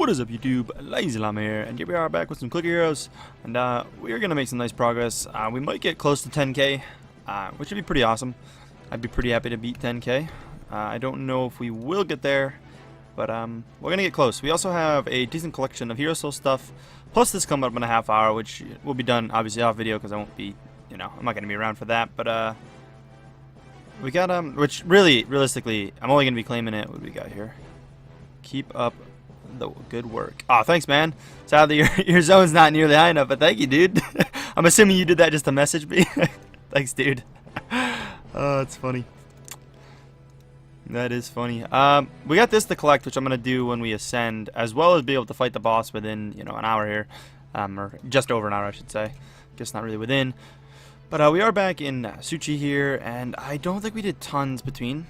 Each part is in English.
What is up, YouTube? LazeeLlama here, and here we are back with some clicker heroes, and we are gonna make some nice progress. We might get close to 10k, which would be pretty awesome. I'd be pretty happy to beat 10k. I don't know if we will get there, but we're gonna get close. We also have a decent collection of hero soul stuff, plus this coming up in a half hour, which will be done obviously off video because I won't be, I'm not gonna be around for that. But we got which really, realistically, I'm only gonna be claiming it. What do we got here? Keep up the good work. Oh, thanks, man. Sadly, your zone's not nearly high enough, but thank you, dude. I'm assuming you did that just to message me. Thanks, dude. Oh, that's funny. That is funny. We got this to collect, which I'm gonna do when we ascend, as well as be able to fight the boss within, an hour here, or just over an hour, I should say. Guess not really within. But we are back in Suchi here, and I don't think we did tons between.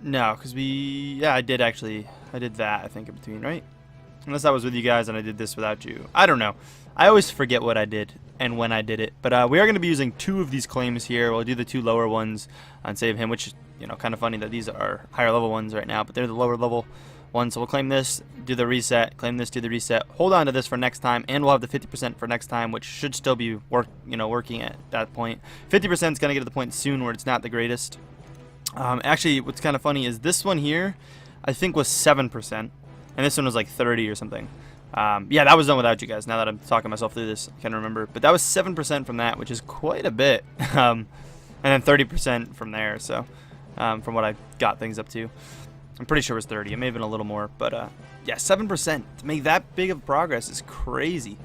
No, because I did actually. I did that, I think, in between, right? Unless I was with you guys and I did this without you. I don't know. I always forget what I did and when I did it. But we are going to be using 2 of these claims here. We'll do the 2 lower ones and save him, which is, kind of funny that these are higher level ones right now, but they're the lower level ones. So we'll claim this, do the reset, claim this, do the reset, hold on to this for next time, and we'll have the 50% for next time, which should still be working at that point. 50% is going to get to the point soon where it's not the greatest. Actually, what's kind of funny is this one here, I think, was 7%, and this one was like 30 or something. Yeah, that was done without you guys. Now that I'm talking myself through this, I can't remember, but that was 7% from that, which is quite a bit. And then 30% from there. So, from what I got things up to, I'm pretty sure it was 30. It may have been a little more, but yeah, 7% to make that big of progress is crazy.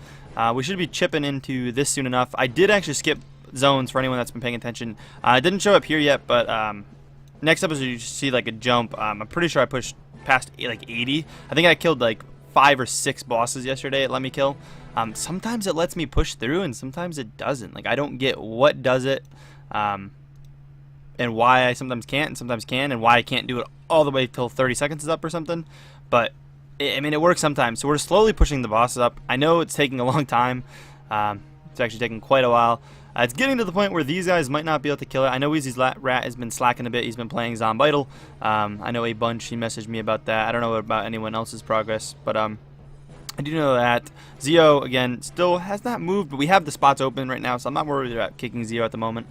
We should be chipping into this soon enough. I did actually skip zones for anyone that's been paying attention. I didn't show up here yet, but next episode you see like a jump. I'm pretty sure I pushed past like 80. I think I killed like 5 or 6 bosses yesterday. It let me kill. Sometimes it lets me push through, and sometimes it doesn't. Like, I don't get what does it, and why I sometimes can't and sometimes can, and why I can't do it all the way till 30 seconds is up or something. But I mean, it works sometimes. So we're slowly pushing the bosses up. I know it's taking a long time. It's actually taking quite a while. It's getting to the point where these guys might not be able to kill it. I know Weezy's Rat has been slacking a bit. He's been playing Zombital. I know a bunch. He messaged me about that. I don't know about anyone else's progress, but I do know that Zio, again, still has not moved, but we have the spots open right now, so I'm not worried about kicking Zio at the moment.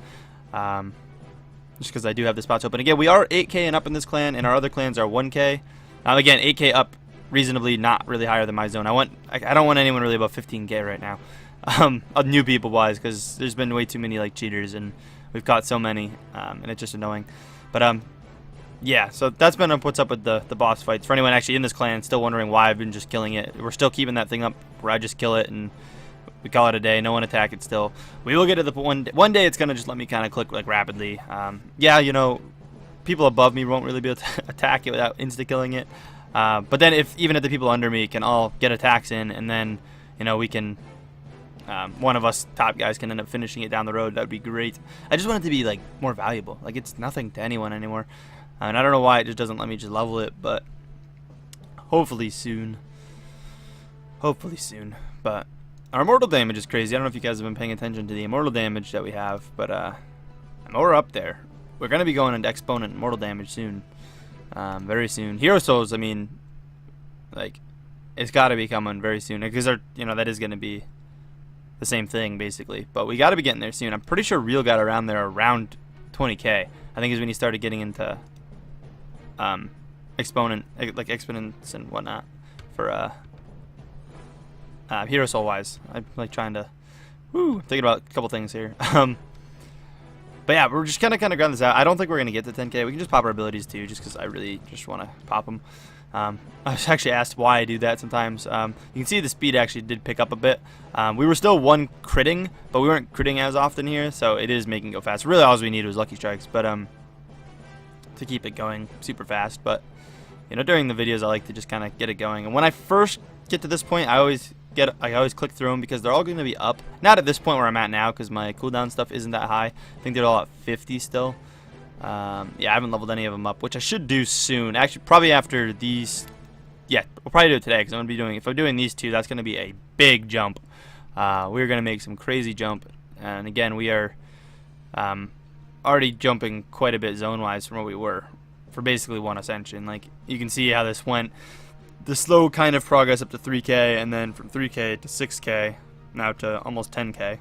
Just because I do have the spots open. Again, we are 8k and up in this clan, and our other clans are 1k. Again, 8k up, reasonably not really higher than my zone. I don't want anyone really above 15k right now. New people wise, because there's been way too many like cheaters, and we've caught so many, and it's just annoying. But yeah, so that's been what's up with the boss fights. For anyone actually in this clan still wondering why I've been just killing it, we're still keeping that thing up where I just kill it and we call it a day. No one attack it still. We will get to the one day it's gonna just let me kind of click like rapidly. Yeah, people above me won't really be able to attack it without insta killing it. But then even if the people under me can all get attacks in, and then we can. One of us top guys can end up finishing it down the road. That would be great. I just want it to be like more valuable. Like, it's nothing to anyone anymore, and I don't know why it just doesn't let me just level it. But hopefully soon. Hopefully soon. But our immortal damage is crazy. I don't know if you guys have been paying attention to the immortal damage that we have, but we're up there. We're gonna be going into exponent immortal damage soon, very soon. Hero souls. I mean, like, it's got to be coming very soon because that is gonna be the same thing basically, but we got to be getting there soon. I'm pretty sure Real got around there around 20k. I think is when he started getting into exponents and whatnot for hero soul wise. I'm like trying to thinking about a couple things here. But yeah, we're just kind of ground this out. I don't think we're gonna get to 10k. We can just pop our abilities too, just because I really just want to pop them. I was actually asked why I do that sometimes. You can see the speed actually did pick up a bit. We were still one critting, but we weren't critting as often here, so it is making it go fast. Really, all we need was lucky strikes, but to keep it going super fast. But during the videos, I like to just kind of get it going. And when I first get to this point, I always click through them because they're all going to be up. Not at this point where I'm at now, because my cooldown stuff isn't that high. I think they're all at 50 still. Yeah, I haven't leveled any of them up, which I should do soon. Actually, probably after these. Yeah, we'll probably do it today because I'm gonna be doing. If I'm doing these 2, that's gonna be a big jump. We're gonna make some crazy jump, and again, we are already jumping quite a bit zone-wise from where we were for basically one ascension. Like, you can see how this went. the slow kind of progress up to 3K, and then from 3K to 6K, now to almost 10K.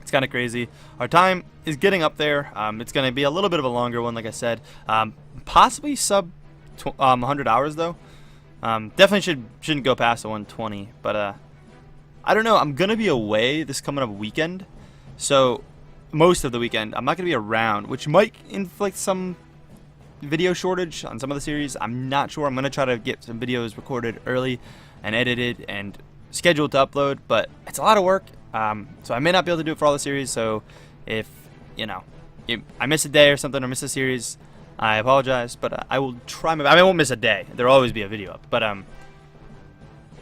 It's kind of crazy. Our time is getting up there. It's going to be a little bit of a longer one, like I said. Possibly sub 100 hours, though. Definitely shouldn't go past the 120, but I don't know. I'm going to be away this coming up weekend, so most of the weekend I'm not going to be around, which might inflict some video shortage on some of the series. I'm not sure. I'm going to try to get some videos recorded early and edited and scheduled to upload, but it's a lot of work, so I may not be able to do it for all the series. So if I miss a day or something, or miss a series, I apologize, but I will try my best. I won't miss a day. There'll always be a video up, but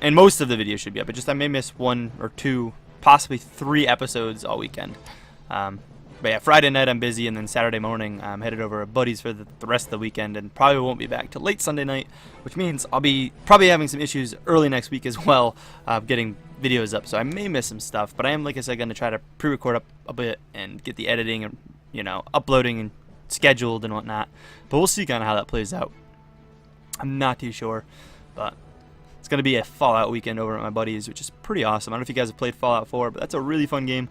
and most of the videos should be up. But just I may miss 1 or 2, possibly 3 episodes all weekend. But yeah, Friday night I'm busy, and then Saturday morning I'm headed over to Buddy's for the rest of the weekend, and probably won't be back till late Sunday night, which means I'll be probably having some issues early next week as well, getting videos up. So I may miss some stuff, but I am, like I said, going to try to pre-record up a bit and get the editing and uploading and scheduled and whatnot. But we'll see kind of how that plays out. I'm not too sure, but it's going to be a Fallout weekend over at my Buddy's, which is pretty awesome. I don't know if you guys have played Fallout 4, but that's a really fun game.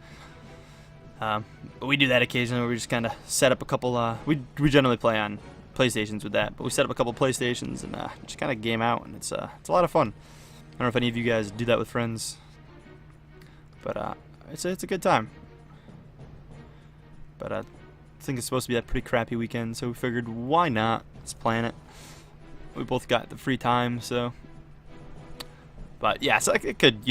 But we do that occasionally where we just kind of set up a couple, we generally play on PlayStations with that, but we set up a couple PlayStations and just kind of game out, and it's a lot of fun. I don't know if any of you guys do that with friends, but it's a good time. But I think it's supposed to be a pretty crappy weekend, so we figured why not? Let's plan it. We both got the free time, so. But yeah, so I could,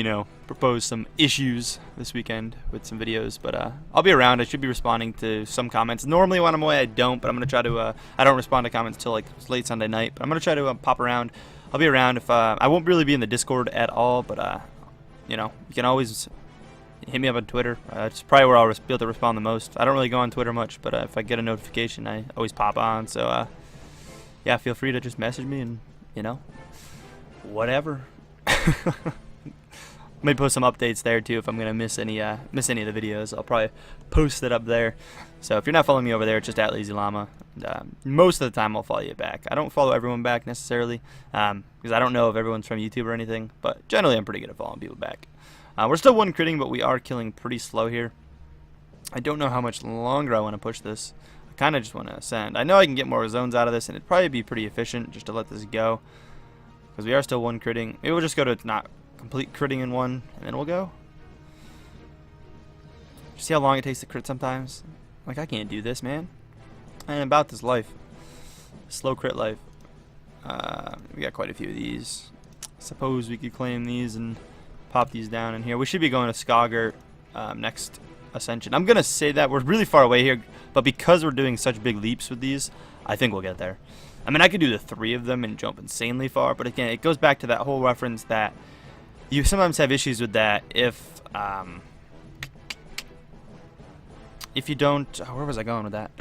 propose some issues this weekend with some videos. But I'll be around. I should be responding to some comments. Normally when I'm away I don't, but I'm going to try to, I don't respond to comments until like late Sunday night. But I'm going to try to pop around. I'll be around. If I won't really be in the Discord at all, but you can always hit me up on Twitter. It's probably where I'll be able to respond the most. I don't really go on Twitter much, but if I get a notification, I always pop on. So yeah, feel free to just message me and, whatever. Maybe post some updates there too if I'm gonna miss any of the videos. I'll probably post it up there. So if you're not following me over there, it's just at LazeeLlama. Most of the time I'll follow you back. I don't follow everyone back necessarily because I don't know if everyone's from YouTube or anything, but generally I'm pretty good at following people back. We're still one critting, but we are killing pretty slow here. I don't know how much longer I want to push this. I kind of just want to ascend. I know I can get more zones out of this, and it'd probably be pretty efficient just to let this go. Because we are still one critting. Maybe we'll just go to not complete critting in one, and then we'll go. See how long it takes to crit sometimes? Like, I can't do this, man. I ain't about this life. Slow crit life. We got quite a few of these. Suppose we could claim these and pop these down in here. We should be going to Skogert next Ascension. I'm going to say that. We're really far away here, but because we're doing such big leaps with these, I think we'll get there. I mean, I could do the 3 of them and jump insanely far, but again, it goes back to that whole reference that you sometimes have issues with that if you don't. Oh, where was I going with that?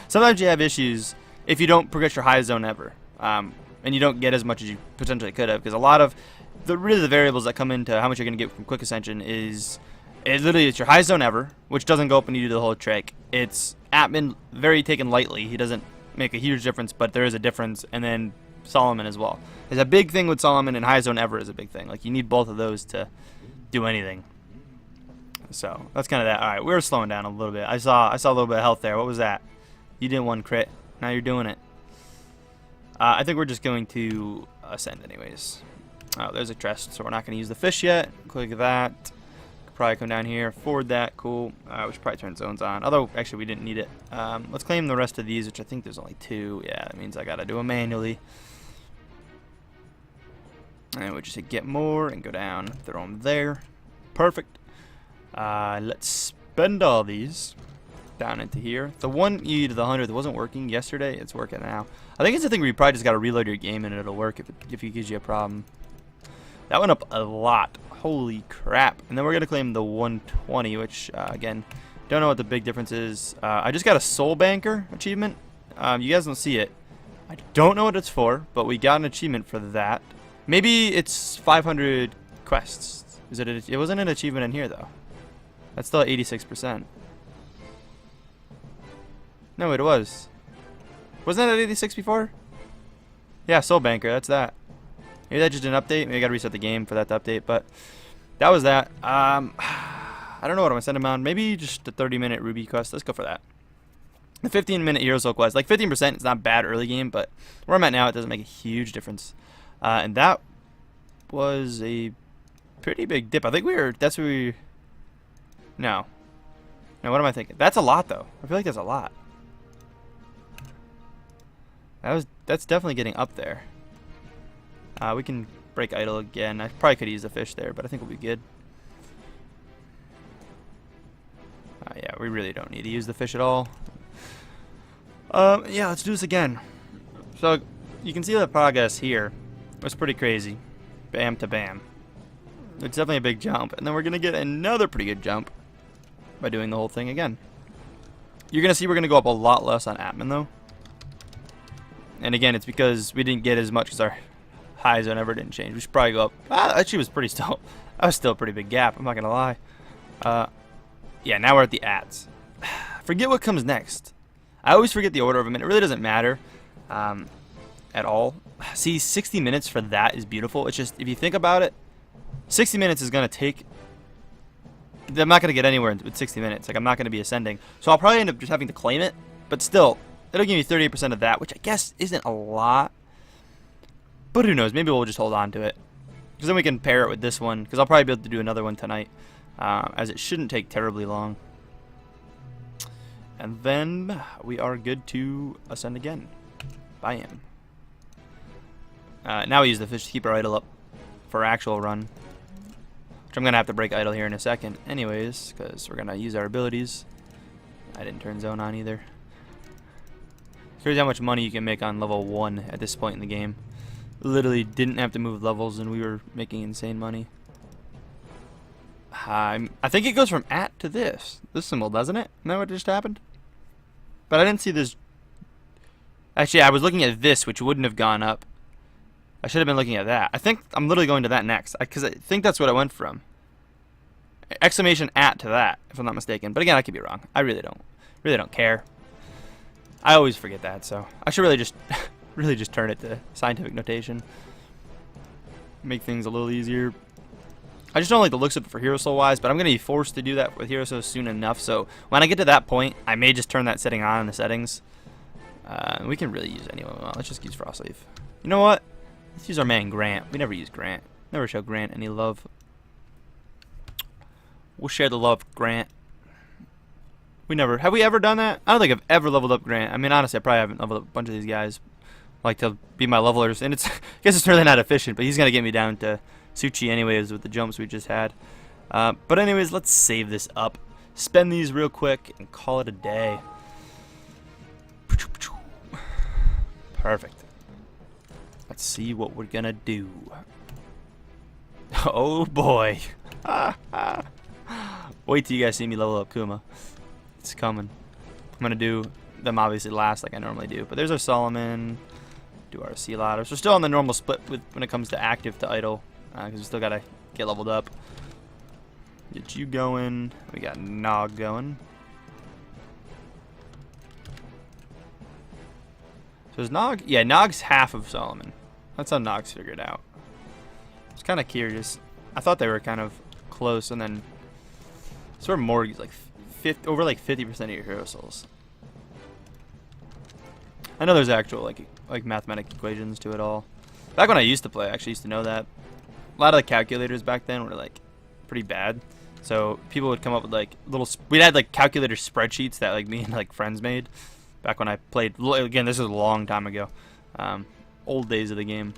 Sometimes you have issues if you don't progress your highest zone ever, and you don't get as much as you potentially could have, because a lot of the variables that come into how much you're going to get from quick ascension is literally it's your highest zone ever, which doesn't go up when you do the whole trick. It's admin very taken lightly. He doesn't make a huge difference, but there is a difference. And then Solomon as well. There's a big thing with Solomon, and high zone ever is a big thing. Like, you need both of those to do anything. So that's kind of that. All right, we're slowing down a little bit. I saw a little bit of health there. What was that? You did one crit. Now you're doing it. I think we're just going to ascend anyways. Oh, there's a chest, so we're not going to use the fish yet. Click that. Probably come down here, forward that, cool. We should probably turn zones on, although actually we didn't need it. Let's claim the rest of these, which I think there's only 2. Yeah, that means I gotta do them manually. And we'll just hit get more and go down, throw them there. Perfect. Let's spend all these down into here. The 1E to the 100 that wasn't working yesterday, it's working now. I think it's the thing where you probably just gotta reload your game and it'll work if it gives you a problem. That went up a lot. Holy crap. And then we're going to claim the 120, which, again, don't know what the big difference is. I just got a Soul Banker achievement. You guys don't see it. I don't know what it's for, but we got an achievement for that. Maybe it's 500 quests. It wasn't an achievement in here, though. That's still at 86%. No, it was. Wasn't that at 86 before? Yeah, Soul Banker, that's that. Maybe that just didn't update. Maybe I gotta reset the game for that to update. But that was that. I don't know what I'm gonna send him on. Maybe just a 30-minute Ruby quest. Let's go for that. The 15-minute Hero Soul quest. Like 15% is not bad early game, but where I'm at now, it doesn't make a huge difference. And that was a pretty big dip. I think that's where we... No. No, what am I thinking? That's a lot, though. I feel like that's a lot. That's definitely getting up there. We can break idle again. I probably could use the fish there, but I think we'll be good. Yeah, we really don't need to use the fish at all. Yeah, let's do this again. So, you can see the progress here. It's pretty crazy. Bam to bam. It's definitely a big jump. And then we're going to get another pretty good jump by doing the whole thing again. You're going to see we're going to go up a lot less on admin, though. And again, it's because we didn't get as much because our high zone ever didn't change. We should probably go up. Actually, was pretty still. That was still a pretty big gap. I'm not going to lie. Yeah, now we're at the ads. Forget what comes next. I always forget the order of them, and it really doesn't matter at all. See, 60 minutes for that is beautiful. It's just, if you think about it, 60 minutes is going to take... I'm not going to get anywhere with 60 minutes. Like, I'm not going to be ascending. So I'll probably end up just having to claim it. But still, it'll give me 38% of that, which I guess isn't a lot. But who knows? Maybe we'll just hold on to it. Because then we can pair it with this one. Because I'll probably be able to do another one tonight. As it shouldn't take terribly long. And then we are good to ascend again. Bam. Now we use the fish to keep our idle up for our actual run. Which I'm going to have to break idle here in a second anyways, because we're going to use our abilities. I didn't turn zone on either. Here's how much money you can make on level 1 at this point in the game. Literally didn't have to move levels and we were making insane money. I think it goes from at to this symbol, doesn't it? Isn't that what just happened? But I didn't see this. Actually, I was looking at this, which wouldn't have gone up. I should have been looking at that. I think I'm literally going to that next, because I think that's what I went from. Exclamation at to that, if I'm not mistaken. But again, I could be wrong. I really don't care. I always forget that, so I should really just really just turn it to scientific notation. Make things a little easier. I just don't like the looks of it for Hero Soul wise, but I'm going to be forced to do that with Hero Soul soon enough. So when I get to that point, I may just turn that setting on in the settings. We can really use anyone. Well, let's just use Frostleaf. You know what? Let's use our man Grant. We never use Grant. Never show Grant any love. We'll share the love, Grant. Have we ever done that? I don't think I've ever leveled up Grant. I mean, honestly, I probably haven't leveled up a bunch of these guys. Like to be my levelers, and I guess it's really not efficient, but he's going to get me down to Suchi anyways with the jumps we just had. But anyways, let's save this up, spend these real quick, and call it a day. Perfect. Let's see what we're gonna do. Oh boy. Wait till you guys see me level up Kuma. It's coming. I'm gonna do them obviously last like I normally do. But there's our Solomon. Do our sea ladders. We're still on the normal split when it comes to active to idle. Because we still gotta get leveled up. Get you going. We got Nog going. So is Nog? Yeah, Nog's half of Solomon. That's how Nog's figured out. I was kind of curious. I thought they were kind of close, and then sort of more like over like 50% of your Hero Souls. I know there's actual like mathematic equations to it all. Back when I used to play, I actually used to know that. A lot of the calculators back then were like pretty bad. So people would come up with like we'd had like calculator spreadsheets that like me and like friends made back when I played. Again, this was a long time ago. Old days of the game.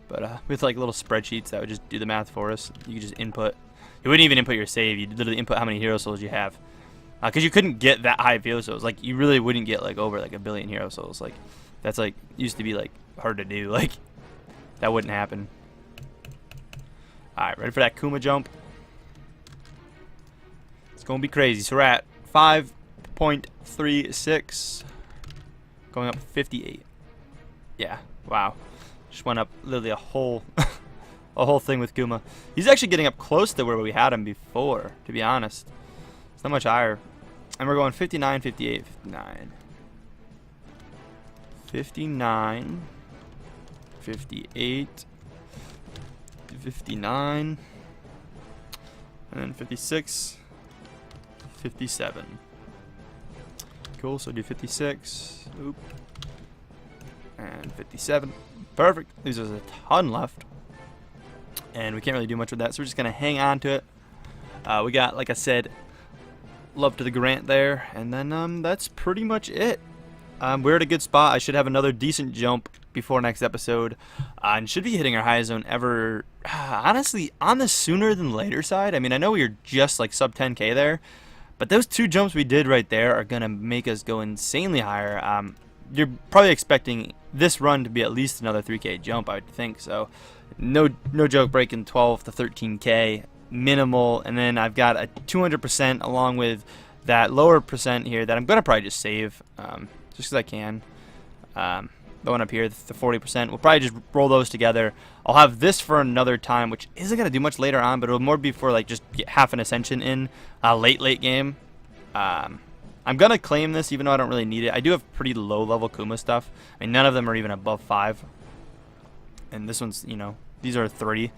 But with like little spreadsheets that would just do the math for us. You could just input. You wouldn't even input your save. You'd literally input how many Hero Souls you have. Because you couldn't get that high of Hero Souls. Like you really wouldn't get like over like 1 billion Hero Souls. Like that's like used to be like hard to do. Like that wouldn't happen. Alright, ready for that Kuma jump? It's going to be crazy. So we're at 5.36. Going up 58. Yeah, wow. Just went up literally a whole thing with Kuma. He's actually getting up close to where we had him before, to be honest. It's not much higher. And we're going 59, 58, 59. 59, 58, 59, and then 56, 57. Cool, so do 56, oop, and 57. Perfect. Leaves us a ton left, and we can't really do much with that, so we're just gonna hang on to it. We got, like I said, love to the grant there, and then that's pretty much it. We're at a good spot. I should have another decent jump before next episode, and should be hitting our highest zone ever. Honestly, on the sooner than later side. I mean, I know we were just like sub 10k there, but those 2 jumps we did right there are gonna make us go insanely higher. You're probably expecting this run to be at least another 3k jump, I would think. So, no joke, breaking 12 to 13k minimal, and then I've got a 200% along with that lower percent here that I'm gonna probably just save, just because I can. The one up here, the 40%, we'll probably just roll those together. I'll have this for another time, which isn't gonna do much later on, but it'll more be for like just get half an Ascension in late game. I'm gonna claim this even though I don't really need it. I do have pretty low level Kuma stuff. I mean, none of them are even above 5, and this one's, you know, these are 3.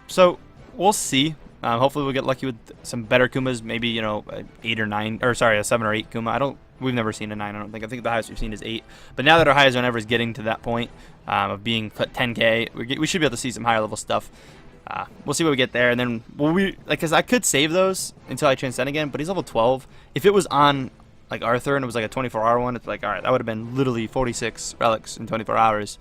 So we'll see. Hopefully we'll get lucky with some better Kumas. Maybe, you know, 8 or 9, or sorry, a 7 or 8 Kuma. We've never seen a 9. I don't think. I think the highest we've seen is 8. But now that our highest zone ever is getting to that point of being 10k, we should be able to see some higher level stuff. We'll see what we get there, and then because I could save those until I transcend again. But he's level 12. If it was on like Arthur and it was like a 24-hour one, it's like, all right, that would have been literally 46 relics in 24 hours.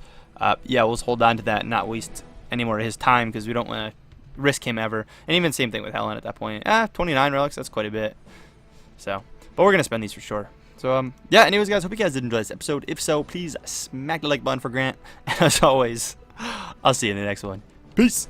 Yeah, we'll just hold on to that and not waste any more of his time because we don't want to risk him ever. And even same thing with Helen at that point. 29 relics, that's quite a bit. So, but we're gonna spend these for sure. So yeah, anyways guys, hope you guys did enjoy this episode. If so, please smack the like button for Grant, and as always, I'll see you in the next one. Peace.